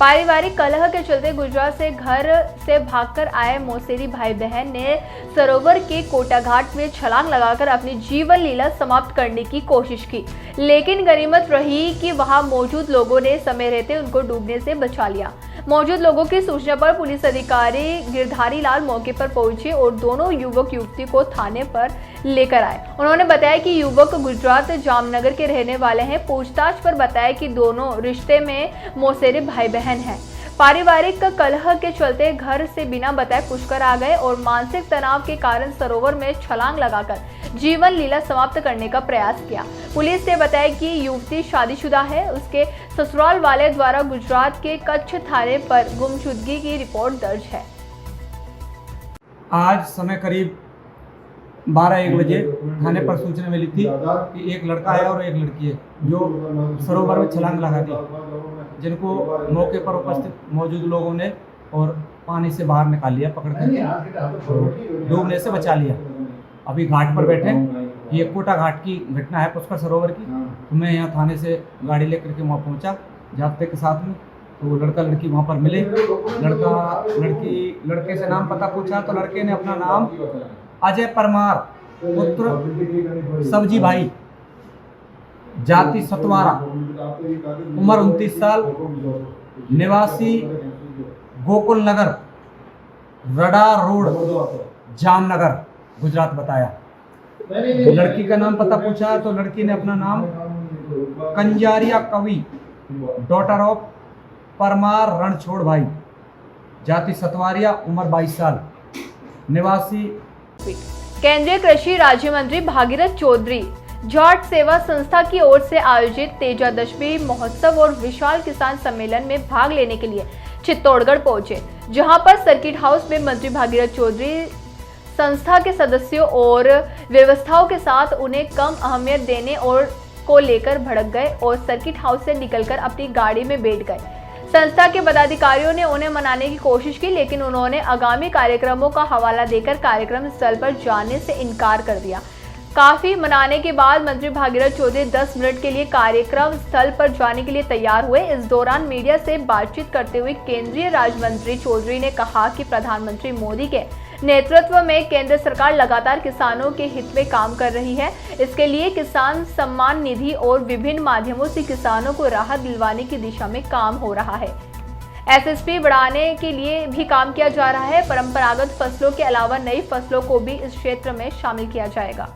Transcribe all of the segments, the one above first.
पारिवारिक कलह के चलते गुजरात से घर से भागकर आए मौसेरी भाई बहन ने सरोवर के कोटा घाट में छलांग लगाकर अपनी जीवन लीला समाप्त करने की कोशिश की, लेकिन गनीमत रही कि वहां मौजूद लोगों ने समय रहते उनको डूबने से बचा लिया। मौजूद लोगों की सूचना पर पुलिस अधिकारी गिरधारी लाल मौके पर पहुंचे और दोनों युवक युवती को थाने पर लेकर आए। उन्होंने बताया कि युवक गुजरात जामनगर के रहने वाले हैं। पूछताछ पर बताया कि दोनों रिश्ते में मौसेरे भाई बहन हैं। पारिवारिक कलह के चलते घर से बिना बताए पुष्कर आ गए और मानसिक तनाव के कारण सरोवर में छलांग लगाकर जीवन लीला समाप्त करने का प्रयास किया। पुलिस ने बताया कि युवती शादीशुदा है। उसके ससुराल वाले द्वारा गुजरात के कच्छ थाने पर गुमशुदगी की रिपोर्ट दर्ज है। आज समय करीब 12-1 बजे थाने पर सूचना मिली थी कि एक लड़का है और एक लड़की है जो सरोवर में छलांग लगा दी, जिनको मौके पर उपस्थित मौजूद लोगों ने और पानी से बाहर निकाल लिया, पकड़ कर डूबने से बचा लिया। अभी घाट पर बैठे, ये कोटा घाट की घटना है पुष्कर सरोवर की। तो मैं यहाँ थाने से गाड़ी लेकर के वहाँ पहुँचा जाते के साथ में, तो लड़का लड़की वहाँ पर मिले। लड़के से नाम पता पूछा तो लड़के ने अपना नाम अजय परमार पुत्र सब्जी भाई, जाति सतवारा, उम्र 29 साल, निवासी गोकुल नगर, रडा रोड, जामनगर, गुजरात बताया। लड़की का नाम पता पूछा तो लड़की ने अपना नाम कंजारिया कवि, डॉटर ऑफ परमार रणछोड़ भाई, जाति सतवारिया, उम्र 22 साल, निवासी। केंद्रीय कृषि राज्य मंत्री भागीरथ चौधरी जाट सेवा संस्था की ओर से आयोजित तेजादशमी महोत्सव और विशाल किसान सम्मेलन में भाग लेने के लिए चित्तौड़गढ़ पहुंचे, जहां पर सर्किट हाउस में मंत्री भागीरथ चौधरी संस्था के सदस्यों और व्यवस्थाओं के साथ उन्हें कम अहमियत देने और को लेकर भड़क गए और सर्किट हाउस से निकलकर अपनी गाड़ी में बैठ गए। संस्था के पदाधिकारियों ने उन्हें मनाने की कोशिश की, लेकिन उन्होंने आगामी कार्यक्रमों का हवाला देकर कार्यक्रम स्थल पर जाने से इनकार कर दिया। काफी मनाने के बाद मंत्री भागीरथ चौधरी 10 मिनट के लिए कार्यक्रम स्थल पर जाने के लिए तैयार हुए। इस दौरान मीडिया से बातचीत करते हुए केंद्रीय राज्य मंत्री चौधरी ने कहा कि प्रधानमंत्री मोदी के नेतृत्व में केंद्र सरकार लगातार किसानों के हित में काम कर रही है। इसके लिए किसान सम्मान निधि और विभिन्न माध्यमों से किसानों को राहत दिलवाने की दिशा में काम हो रहा है। एसएसपी बढ़ाने के लिए भी काम किया जा रहा है। परंपरागत फसलों के अलावा नई फसलों को भी इस क्षेत्र में शामिल किया जाएगा।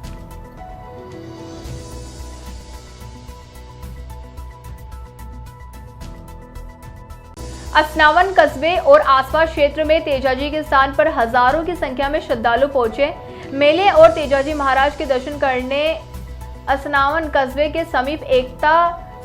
असनावन कस्बे और आसपास क्षेत्र में तेजाजी के स्थान पर हजारों की संख्या में श्रद्धालु पहुंचे। मेले और तेजाजी महाराज के दर्शन करने असनावन कस्बे के समीप एकता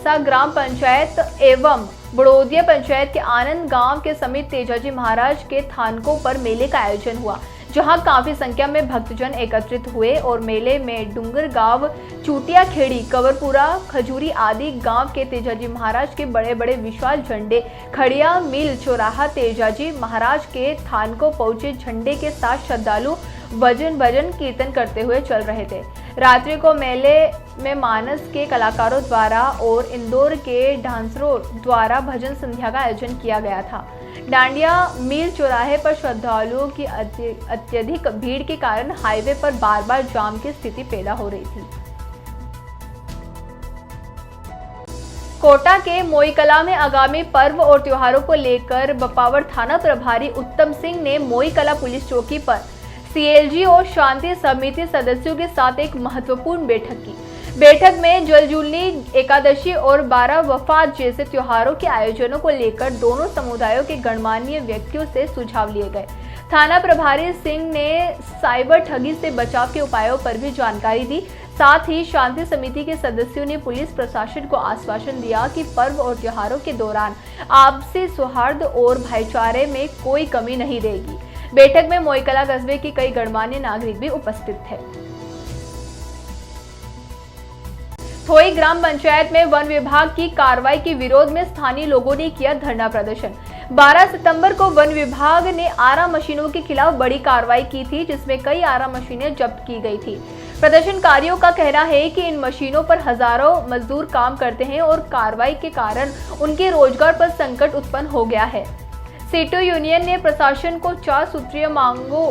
सा ग्राम पंचायत एवं बड़ौदिया पंचायत के आनंद गांव के समीप तेजाजी महाराज के थानकों पर मेले का आयोजन हुआ, जहां काफी संख्या में भक्तजन एकत्रित हुए और मेले में डूंगर गांव, चूटिया खेड़ी, कवरपुरा, खजूरी आदि गांव के तेजाजी महाराज के बड़े बड़े विशाल झंडे खड़िया मिल चौराहा तेजाजी महाराज के थान को पहुंचे। झंडे के साथ श्रद्धालु भजन कीर्तन करते हुए चल रहे थे। रात्रि को मेले में मानस के कलाकारों द्वारा और इंदौर के डांसरों द्वारा भजन संध्या का आयोजन किया गया था। डांडिया मिल चौराहे पर श्रद्धालुओं की अत्यधिक भीड़ के कारण हाईवे पर बार बार जाम की स्थिति पैदा हो रही थी। कोटा के मोईकला में आगामी पर्व और त्योहारों को लेकर बपावर थाना प्रभारी उत्तम सिंह ने मोईकला पुलिस चौकी पर सीएलजी और शांति समिति सदस्यों के साथ एक महत्वपूर्ण बैठक की। बैठक में जलजूलनी एकादशी और 12 वफात जैसे त्योहारों के आयोजनों को लेकर दोनों समुदायों के गणमान्य व्यक्तियों से सुझाव लिए गए। थाना प्रभारी सिंह ने साइबर ठगी से बचाव के उपायों पर भी जानकारी दी। साथ ही शांति समिति के सदस्यों ने पुलिस प्रशासन को आश्वासन दिया कि पर्व और त्योहारों के दौरान आपसी सौहार्द और भाईचारे में कोई कमी नहीं रहेगी। बैठक में मोईकला कस्बे के कई गणमान्य नागरिक भी उपस्थित थे। थोई ग्राम पंचायत में वन विभाग की कार्रवाई के विरोध में स्थानीय लोगों ने किया धरना प्रदर्शन। 12 सितंबर को वन विभाग ने आरा मशीनों के खिलाफ बड़ी कार्रवाई की थी, जिसमें कई आरा मशीनें जब्त की गई थी। प्रदर्शनकारियों का कहना है कि इन मशीनों पर हजारों मजदूर काम करते हैं और कार्रवाई के कारण उनके रोजगार पर संकट उत्पन्न हो गया है। सीटू यूनियन ने प्रशासन को 4 सूत्रीय मांगों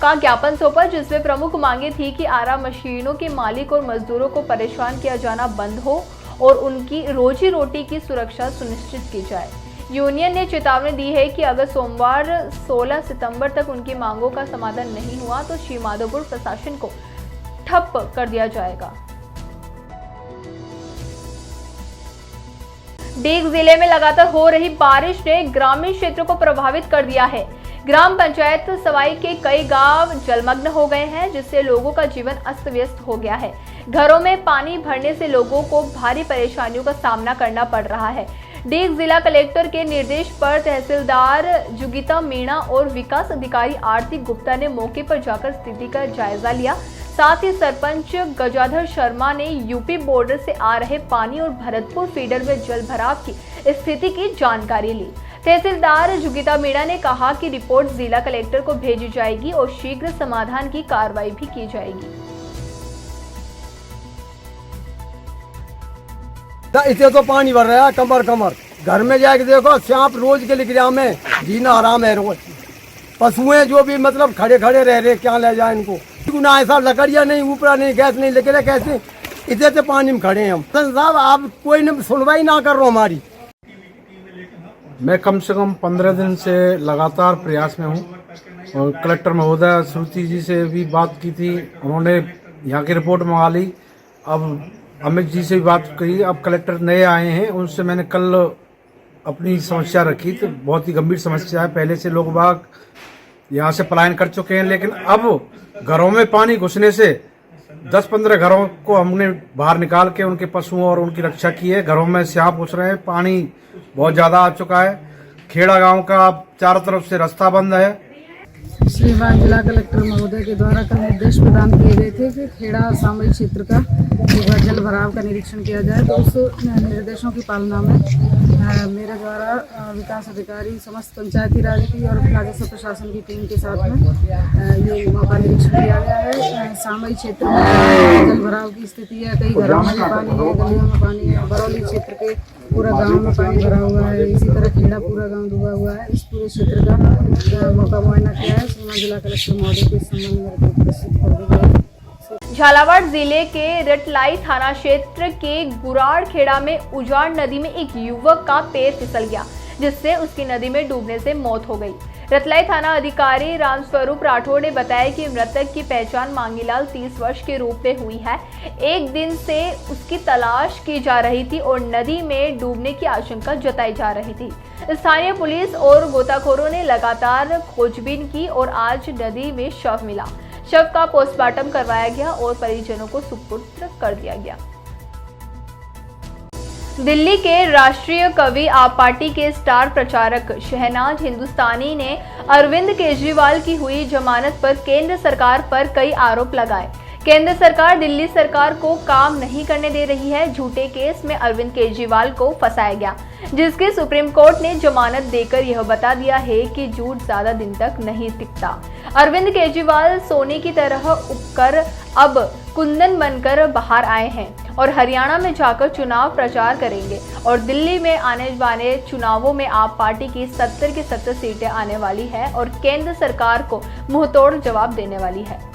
का ज्ञापन सौंपा, जिसमें प्रमुख मांगे थी कि आरा मशीनों के मालिक और मजदूरों को परेशान किया जाना बंद हो और उनकी रोजी रोटी की सुरक्षा सुनिश्चित की जाए। यूनियन ने चेतावनी दी है कि अगर सोमवार 16 सितंबर तक उनकी मांगों का समाधान नहीं हुआ तो श्री माधोपुर प्रशासन को ठप कर दिया जाएगा। डीग जिले में लगातार हो रही बारिश ने ग्रामीण क्षेत्रों को प्रभावित कर दिया है। ग्राम पंचायत सवाई के कई गांव जलमग्न हो गए हैं, जिससे लोगों का जीवन अस्त व्यस्त हो गया है। घरों में पानी भरने से लोगों को भारी परेशानियों का सामना करना पड़ रहा है। डीग जिला कलेक्टर के निर्देश पर तहसीलदार जुगिता मीणा और विकास अधिकारी आरती गुप्ता ने मौके पर जाकर स्थिति का जायजा लिया। साथ ही सरपंच गजाधर शर्मा ने यूपी बॉर्डर से आ रहे पानी और भरतपुर फीडर में जल भराव की स्थिति की जानकारी ली। तहसीलदार जुगिता मीणा ने कहा कि रिपोर्ट जिला कलेक्टर को भेजी जाएगी और शीघ्र समाधान की कार्रवाई भी की जाएगी। इसे तो पानी भर रहा है कमर कमर। घर में जाके देखो सांप रोज के लिखिया में जीना आराम है। रोज पशुएं जो भी मतलब खड़े खड़े रह रहे, क्या ले जाए इनको। ना ऐसा लकड़िया नहीं, ऊपरा नहीं, गैस नहीं लेके रहे, कैसे इसे तो पानी में खड़े हैं हम। साहब आप कोई सुनवाई ना कर रहे हो हमारी। मैं कम से कम 15 दिन से लगातार प्रयास में हूँ और कलेक्टर महोदय श्रुति जी से भी बात की थी, उन्होंने यहाँ की रिपोर्ट मंगा ली। अब अमित जी से भी बात करी। अब कलेक्टर नए आए हैं, उनसे मैंने कल अपनी समस्या रखी, तो बहुत ही गंभीर समस्या है। पहले से लोग बाग यहाँ से पलायन कर चुके हैं, लेकिन अब घरों में पानी घुसने से 10-15 घरों को हमने बाहर निकाल के उनके पशुओं और उनकी रक्षा की है। घरों में सांप घुस रहे हैं, पानी बहुत ज़्यादा आ चुका है। खेड़ा गांव का चारों तरफ से रास्ता बंद है। श्रीमान जिला कलेक्टर महोदय के द्वारा कल निर्देश प्रदान किए गए थे कि खेड़ा सामरिक क्षेत्र का जल भराव का निरीक्षण किया जाए, तो उस निर्देशों की पालना में मेरे द्वारा विकास अधिकारी, समस्त पंचायती राज की और राजस्व प्रशासन की टीम के साथ में ये मौका निरीक्षण किया गया है। सामरिक क्षेत्र में जल भराव की स्थिति है, कई घरों में पानी है, गलियों में पानी है। बरौली क्षेत्र के पूरा गांव में पानी भरा हुआ है। इसी तरह खेड़ा पूरा गांव डूबा हुआ है। इस पूरे क्षेत्र का मौका मुआयना किया है। श्रीमान जिला कलेक्टर महोदय के संबंध में रिपोर्ट प्रस्तुत कर दी गई। झालावाड़ जिले के रटलाई थाना क्षेत्र के गुराड़ खेड़ा में उजाड़ नदी में एक युवक का पैर फिसल गया, जिससे उसकी नदी में डूबने से मौत हो गई। रतलाई थाना अधिकारी रामस्वरूप राठौड़ ने बताया कि मृतक की पहचान मांगीलाल 30 वर्ष के रूप में हुई है। एक दिन से उसकी तलाश की जा रही थी और नदी में डूबने की आशंका जताई जा रही थी। स्थानीय पुलिस और गोताखोरों ने लगातार खोजबीन की और आज नदी में शव मिला। शव का पोस्टमार्टम करवाया गया और परिजनों को सुपुर्द कर दिया गया। दिल्ली के राष्ट्रीय कवि आप पार्टी के स्टार प्रचारक शहनाज हिंदुस्तानी ने अरविंद केजरीवाल की हुई जमानत पर केंद्र सरकार पर कई आरोप लगाए। केंद्र सरकार दिल्ली सरकार को काम नहीं करने दे रही है। झूठे केस में अरविंद केजरीवाल को फंसाया गया, जिसके सुप्रीम कोर्ट ने जमानत देकर यह बता दिया है कि झूठ ज्यादा दिन तक नहीं टिकता। अरविंद केजरीवाल सोने की तरह उबकर अब कुंदन बनकर बाहर आए हैं और हरियाणा में जाकर चुनाव प्रचार करेंगे और दिल्ली में आने वाले चुनावों में आप पार्टी की 70 की 70 सीटें आने वाली है और केंद्र सरकार को मुंहतोड़ जवाब देने वाली है।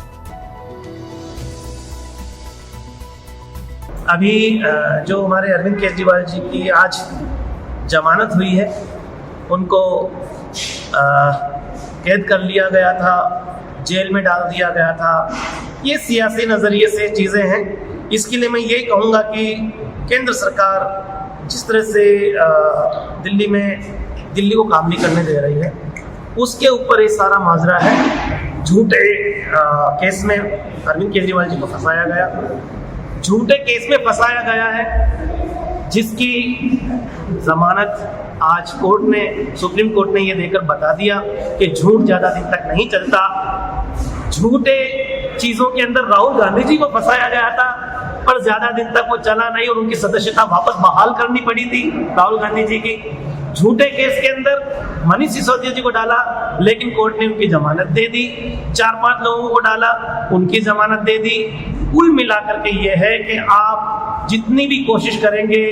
अभी जो हमारे अरविंद केजरीवाल जी की आज जमानत हुई है, उनको कैद कर लिया गया था, जेल में डाल दिया गया था। ये सियासी नज़रिए से चीज़ें हैं। इसके लिए मैं ये कहूँगा कि केंद्र सरकार जिस तरह से दिल्ली को काम नहीं करने दे रही है, उसके ऊपर ये सारा माजरा है। झूठे केस में अरविंद केजरीवाल जी को फंसाया गया, झूठे केस में फंसाया गया है, जिसकी जमानत आज सुप्रीम कोर्ट ने ये देकर बता दिया कि झूठ ज़्यादा दिन तक नहीं चलता। झूठे चीज़ों के अंदर राहुल गांधी जी को फंसाया गया था, पर ज़्यादा दिन तक वो चला नहीं और उनकी सदस्यता वापस बहाल करनी पड़ी थी राहुल गांधी जी की। झूठे केस के अंदर मनीष सिसोदिया जी को डाला, लेकिन कोर्ट ने उनकी जमानत दे दी। 4-5 लोगों को डाला, उनकी जमानत दे दी। कुल मिलाकर के ये है कि आप जितनी भी कोशिश करेंगे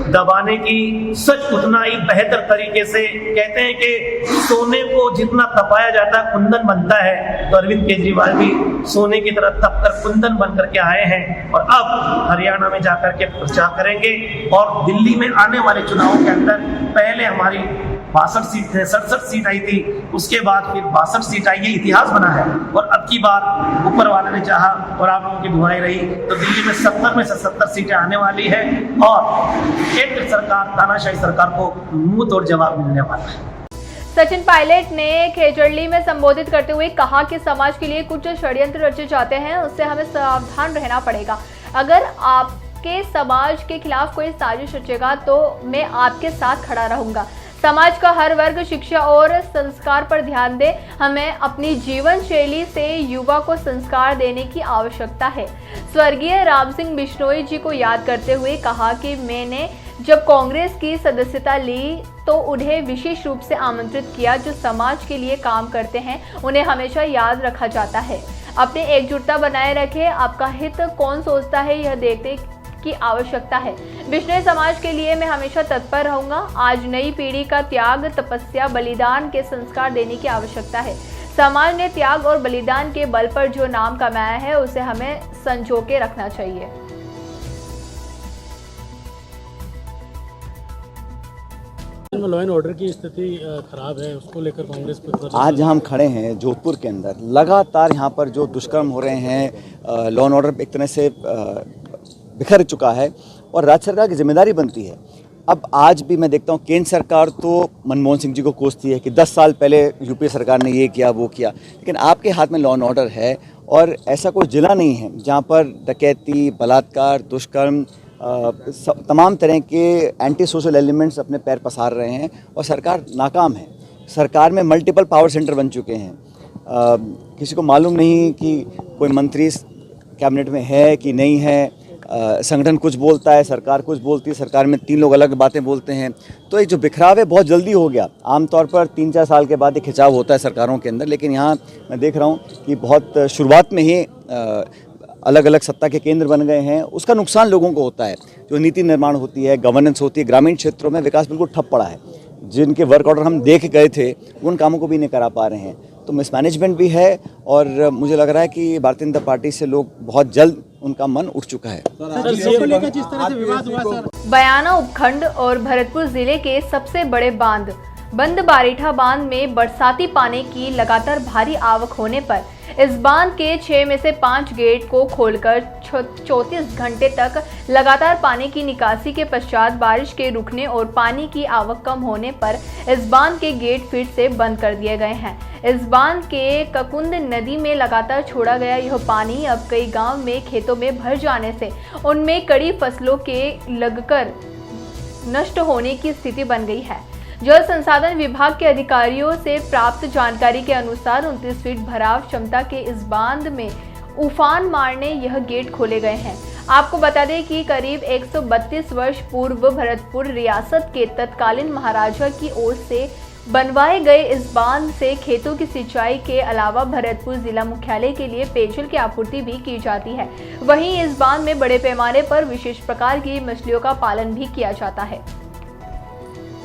दबाने की, सच उतना ही बेहतर तरीके से। कहते हैं कि सोने को जितना तपाया जाता है कुंदन बनता है, तो अरविंद केजरीवाल भी सोने की तरह तप कर कुंदन बन करके आए हैं और अब हरियाणा में जाकर के प्रचार करेंगे। और दिल्ली में आने वाले चुनावों के अंदर पहले हमारी 62 सीट 67 सीट आई थी, उसके बाद फिर 62 सीट आई। ये इतिहास बना है और अब की बार ऊपर वाले ने चाहा और आप लोगों की दुआएं रही तो दिल्ली में 70 में से 70 सीटें आने वाली है और केंद्र सरकार, तानाशाही सरकार को मुंह तोड़ जवाब मिलने वाला है। सचिन पायलट ने खेजड़ली में संबोधित करते हुए कहा कि समाज के लिए कुछ षड्यंत्र रचे जाते हैं, उससे हमें सावधान रहना पड़ेगा। अगर आपके समाज के खिलाफ कोई साजिश रचेगा तो मैं आपके साथ खड़ा रहूंगा। समाज का हर वर्ग शिक्षा और संस्कार पर ध्यान दे। हमें अपनी जीवन शैली से युवा को संस्कार देने की आवश्यकता है। स्वर्गीय राम सिंह बिश्नोई जी को याद करते हुए कहा कि मैंने जब कांग्रेस की सदस्यता ली तो उन्हें विशेष रूप से आमंत्रित किया। जो समाज के लिए काम करते हैं उन्हें हमेशा याद रखा जाता है। अपनी एकजुटता बनाए रखें। आपका हित कौन सोचता है यह देखने की आवश्यकता है। बिश्नोई समाज के लिए मैं हमेशा तत्पर रहूंगा। आज नई पीढ़ी का त्याग, तपस्या, बलिदान के संस्कार देने की आवश्यकता है। समाज ने त्याग और बलिदान के बल पर जो नाम कमाया है उसे हमें संजो के रखना चाहिए। लॉ एंड ऑर्डर की स्थिति खराब है, उसको लेकर कांग्रेस पर आज हम खड़े हैं जोधपुर के अंदर। लगातार यहाँ पर जो दुष्कर्म हो रहे हैं, लॉ एंड ऑर्डर एक तरह से बिखर चुका है और राज्य सरकार की जिम्मेदारी बनती है। अब आज भी मैं देखता हूँ केंद्र सरकार तो मनमोहन सिंह जी को कोसती है कि 10 साल पहले यूपी सरकार ने ये किया वो किया, लेकिन आपके हाथ में लॉ एंड ऑर्डर है और ऐसा कोई जिला नहीं है जहाँ पर डकैती, बलात्कार, दुष्कर्म, तमाम तरह के एंटी सोशल एलिमेंट्स अपने पैर पसार रहे हैं और सरकार नाकाम है। सरकार में मल्टीपल पावर सेंटर बन चुके हैं। किसी को मालूम नहीं कि कोई मंत्री कैबिनेट में है कि नहीं है। संगठन कुछ बोलता है, सरकार कुछ बोलती है, सरकार में 3 लोग अलग बातें बोलते हैं। तो ये जो बिखराव है बहुत जल्दी हो गया। आमतौर पर 3-4 साल के बाद एक खिंचाव होता है सरकारों के अंदर, लेकिन यहाँ मैं देख रहा हूँ कि बहुत शुरुआत में ही अलग अलग सत्ता के केंद्र बन गए हैं। उसका नुकसान लोगों को होता है। जो नीति निर्माण होती है, गवर्नेंस होती है, ग्रामीण क्षेत्रों में विकास बिल्कुल ठप पड़ा है। जिनके वर्क ऑर्डर हम देख गए थे उन कामों को भी नहीं करा पा रहे हैं। तो मिसमैनेजमेंट भी है और मुझे लग रहा है कि भारतीय जनता पार्टी से लोग बहुत जल्द उनका मन उठ चुका है। बयाना उपखंड और भरतपुर जिले के सबसे बड़े बांध बंद बारीठा बांध में बरसाती पानी की लगातार भारी आवक होने पर इस बांध के 6 में से 5 गेट को खोलकर 34 घंटे तक लगातार पानी की निकासी के पश्चात बारिश के रुकने और पानी की आवक कम होने पर इस बांध के गेट फिर से बंद कर दिए गए हैं। इस बांध के ककुंद नदी में लगातार छोड़ा गया यह पानी अब कई गांव में खेतों में भर जाने से उनमें कड़ी फसलों के लगकर नष्ट होने की स्थिति बन गई है। जल संसाधन विभाग के अधिकारियों से प्राप्त जानकारी के अनुसार 29 फीट भराव क्षमता के इस बांध में उफान मारने यह गेट खोले गए हैं। आपको बता दें कि करीब 132 वर्ष पूर्व भरतपुर रियासत के तत्कालीन महाराजा की ओर से बनवाए गए इस बांध से खेतों की सिंचाई के अलावा भरतपुर जिला मुख्यालय के लिए पेयजल की आपूर्ति भी की जाती है। वहीं इस बांध में बड़े पैमाने पर विशेष प्रकार की मछलियों का पालन भी किया जाता है।